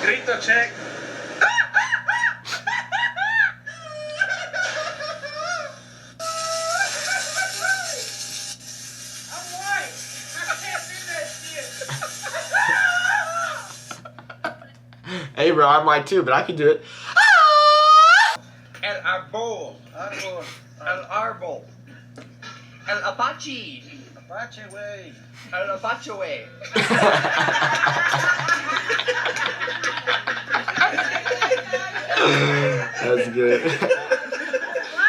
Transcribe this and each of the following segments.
Grito check. Hey bro, I'm white too, but I can do it. El arbol. El arbol. El Apache. Apache way. El Apache way. That's good.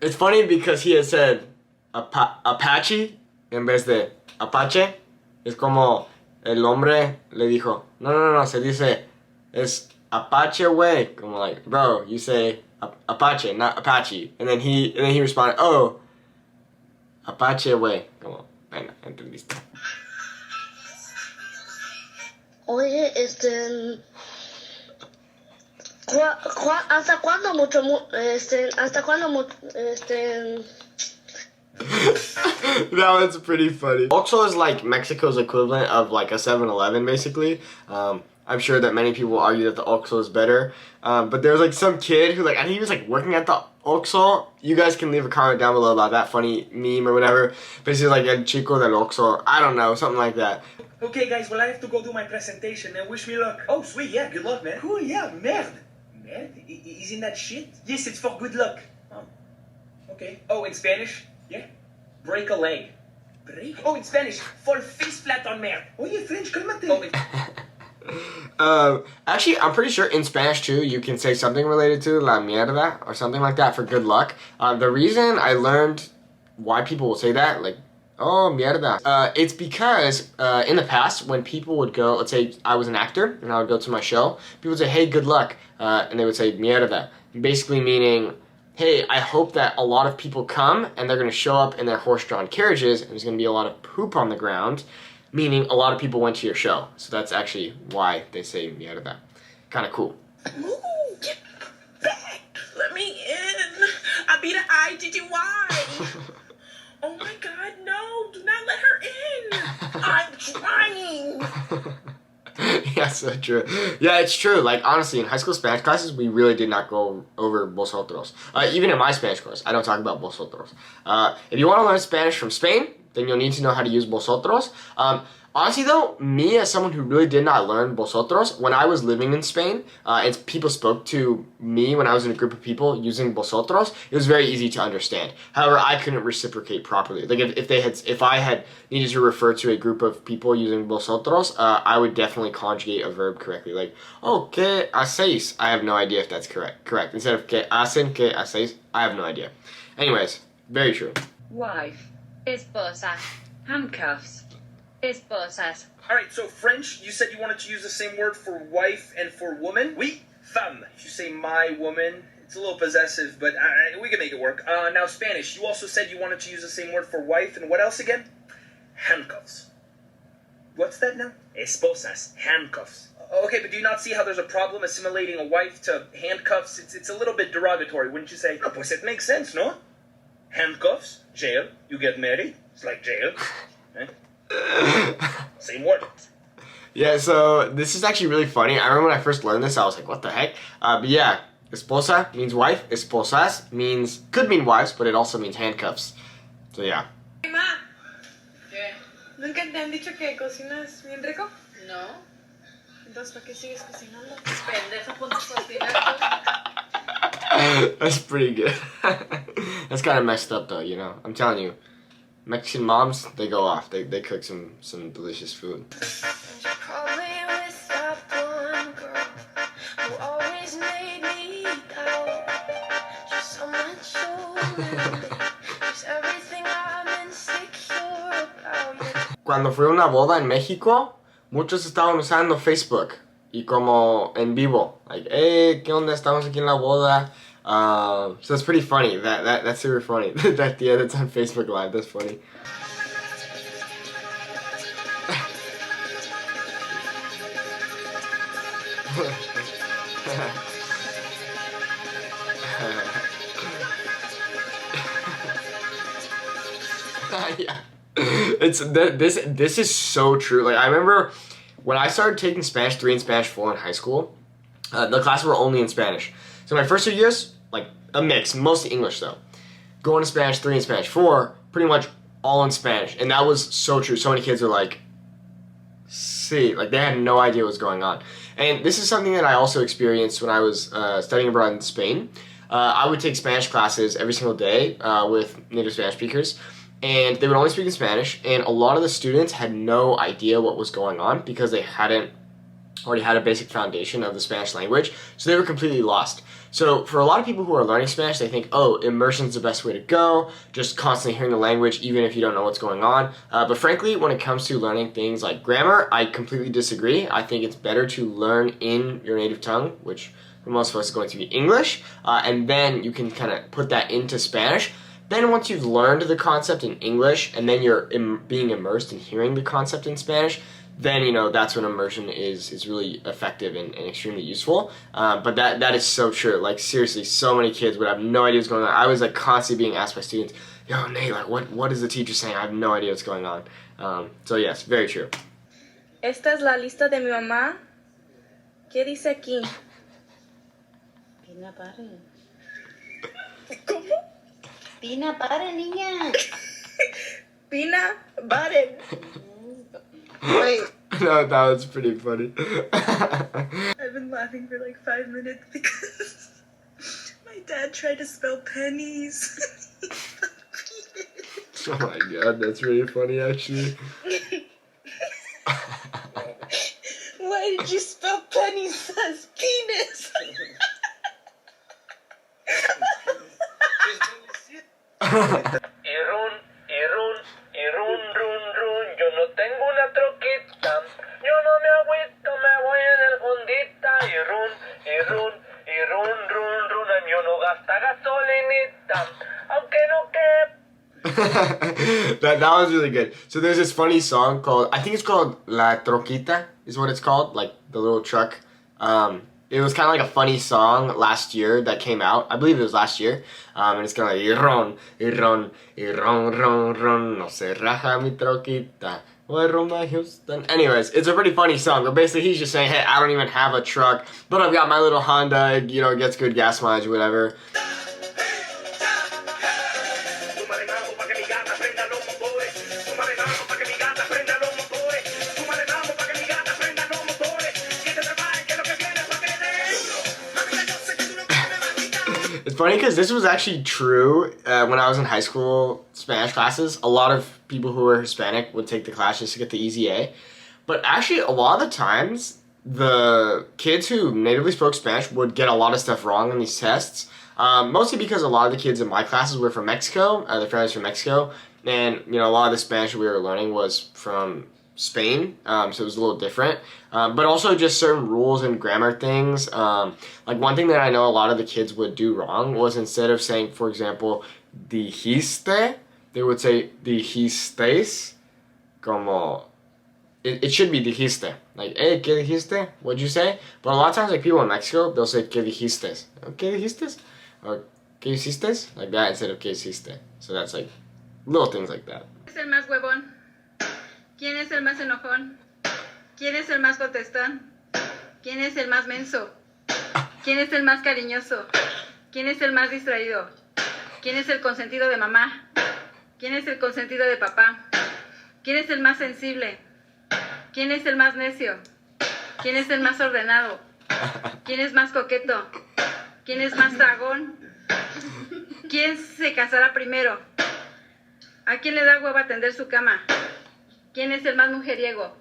It's funny because he had said Apache en vez de Apache. Es como el hombre le dijo, no, se dice, es Apache way. Como like, bro, you say Apache, not Apache. And then he responded, oh, Apache way. Como, bueno, entendiste. Oye, ¿hasta cuándo That one's pretty funny. Oxxo is like Mexico's equivalent of like a 7-Eleven basically. I'm sure that many people argue that the Oxxo is better. But there's like some kid who like, I think he was like working at the Oxxo. You guys can leave a comment down below about that funny meme or whatever. Basically like El Chico del Oxxo. I don't know, something like that. Okay guys, well I have to go do my presentation and wish me luck. Oh sweet, yeah, good luck man. Cool, yeah, merde. Merde? Isn't that shit? Yes, it's for good luck. Oh, okay. Oh, in Spanish? Yeah. Break a leg. Break? Oh, in Spanish, fall face flat on merde. Oye, French, cálmate. Oh, actually, I'm pretty sure in Spanish too, you can say something related to la mierda or something like that for good luck. The reason I learned why people will say that, like, oh, mierda. It's because in the past, when people would go, let's say I was an actor and I would go to my show, people would say, hey, good luck. And they would say mierda. Basically meaning, hey, I hope that a lot of people come and they're going to show up in their horse-drawn carriages and there's going to be a lot of poop on the ground, meaning a lot of people went to your show. So that's actually why they say mierda. Kind of cool. Ooh, get back. Let me in. I beat an IGGY. Oh my god, no. Do not let her in. I'm trying. Yeah, so true. Yeah, it's true. Like, honestly, in high school Spanish classes, we really did not go over vosotros. Even in my Spanish course, I don't talk about vosotros. If you want to learn Spanish from Spain, then you'll need to know how to use vosotros. Honestly, though, me as someone who really did not learn vosotros, when I was living in Spain, and people spoke to me when I was in a group of people using vosotros, it was very easy to understand. However, I couldn't reciprocate properly. Like, if I had needed to refer to a group of people using vosotros, I would definitely conjugate a verb correctly. Like, oh, ¿qué hacéis? I have no idea if that's correct. Instead of ¿qué hacen? ¿Qué hacéis? I have no idea. Anyways, very true. Wife. Esposa. Handcuffs. Esposas. Alright, so French, you said you wanted to use the same word for wife and for woman? Oui, femme. If you say my woman, it's a little possessive, but we can make it work. Now Spanish, you also said you wanted to use the same word for wife, and what else again? Handcuffs. What's that now? Esposas. Handcuffs. Okay, but do you not see how there's a problem assimilating a wife to handcuffs? It's a little bit derogatory, wouldn't you say? No, pues it makes sense, no? Handcuffs, jail, you get married, it's like jail. Eh? Same word. Yeah, so this is actually really funny. I remember when I first learned this, I was like, what the heck? But yeah, esposa means wife. Esposas could mean wives, but it also means handcuffs. So yeah. Hey, ma. ¿Qué? ¿Nunca te han dicho que cocinas bien rico? No. Entonces, ¿para qué sigues cocinando? Pendeja, ponte a cocinar. That's pretty good. That's kind of messed up though, you know. I'm telling you. Mexican moms, they go off. They cook some delicious food. Cuando fue una boda en México, muchos estaban usando Facebook y como en vivo, like, hey, ¿qué onda? Estamos aquí en la boda. So it's pretty funny. That's super funny. That's on Facebook Live. That's funny. Yeah. This is so true. Like, I remember when I started taking Spanish 3 and Spanish 4 in high school, The classes were only in Spanish. So my first 2 years, like a mix, mostly English though. Going to Spanish 3 and Spanish 4, pretty much all in Spanish. And that was so true. So many kids were like, see, like they had no idea what was going on. And this is something that I also experienced when I was studying abroad in Spain. I would take Spanish classes every single day with native Spanish speakers, and they would only speak in Spanish, and a lot of the students had no idea what was going on because they hadn't already had a basic foundation of the Spanish language, so they were completely lost. So for a lot of people who are learning Spanish, they think, oh, immersion is the best way to go, just constantly hearing the language even if you don't know what's going on. But frankly, when it comes to learning things like grammar, I completely disagree. I think it's better to learn in your native tongue, which for most of us is going to be English, and then you can kind of put that into Spanish. Then once you've learned the concept in English and then you're being immersed in hearing the concept in Spanish, then that's when immersion is really effective and extremely useful. But that is so true. Like seriously, so many kids would have no idea what's going on. I was like constantly being asked by students, "Yo, Nate, like what is the teacher saying? I have no idea what's going on." So yes, very true. Esta es la lista de mi mamá. ¿Qué dice aquí? Pina, pare. ¿Cómo? Pina, pare, niña. Pina, Baden. Wait. No, that was pretty funny. I've been laughing for like 5 minutes because my dad tried to spell pennies. Oh my god, that's really funny actually. Why did you spell pennies as penis? Yo no tengo una troquita, yo no me agüito, me voy en el Hondita yo no gasta gasolinita, aunque no que. that was really good. So there's this funny song called, I think it's called La Troquita is what it's called, like the little truck. It was kind of like a funny song last year that came out. I believe it was last year. And it's kind of like, ron, no se raja mi troquita. Houston. Anyways, it's a pretty funny song, but basically he's just saying, hey, I don't even have a truck, but I've got my little Honda, it gets good gas mileage, whatever. It's funny because this was actually true when I was in high school Spanish classes. A lot of people who were Hispanic would take the class just to get the easy A. But actually, a lot of the times, the kids who natively spoke Spanish would get a lot of stuff wrong in these tests. Mostly because a lot of the kids in my classes were from Mexico, their families from Mexico. And, a lot of the Spanish we were learning was from Spain, so it was a little different. But also just certain rules and grammar things. Like one thing that I know a lot of the kids would do wrong was instead of saying, for example, dijiste, they would say dijistes, como, it should be dijiste. Like, hey, ¿qué dijiste? What'd you say? But a lot of times, like people in Mexico, they'll say, ¿qué dijiste? ¿Qué dijiste? Or, ¿qué hiciste? Like that instead of ¿qué hiciste? So that's like, little things like that. ¿Quién es el más huevón? ¿Quién es el más enojón? ¿Quién es el más contestón? ¿Quién es el más menso? ¿Quién es el más cariñoso? ¿Quién es el más distraído? ¿Quién es el consentido de mamá? ¿Quién es el consentido de papá? ¿Quién es el más sensible? ¿Quién es el más necio? ¿Quién es el más ordenado? ¿Quién es más coqueto? ¿Quién es más dragón? ¿Quién se casará primero? ¿A quién le da hueva tender su cama? ¿Quién es el más mujeriego?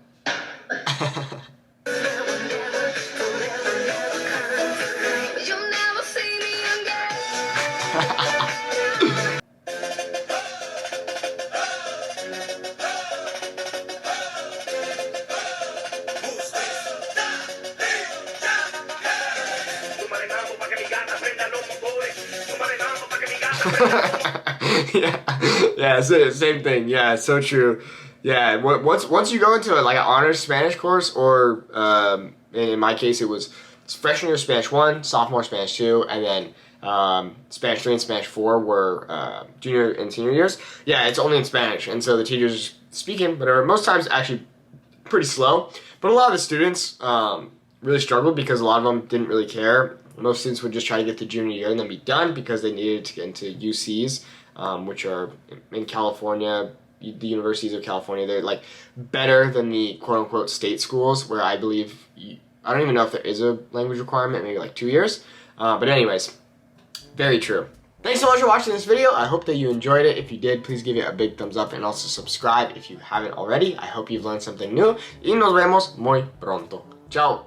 yeah, same thing. Yeah, so true. Yeah, once you go into like an honors Spanish course, or in my case it was freshman year Spanish 1, sophomore Spanish 2, and then Spanish 3 and Spanish 4 were junior and senior years. Yeah, it's only in Spanish, and so the teachers speaking, but are most times actually pretty slow. But a lot of the students really struggled because a lot of them didn't really care. Most students would just try to get to junior year and then be done because they needed to get into UCs, which are in California, the universities of California. They're like better than the quote-unquote state schools, where I believe, I don't even know if there is a language requirement, maybe like 2 years. But anyways, very true. Thanks so much for watching this video. I hope that you enjoyed it. If you did, please give it a big thumbs up and also subscribe if you haven't already. I hope you've learned something new. Y nos vemos muy pronto. Ciao.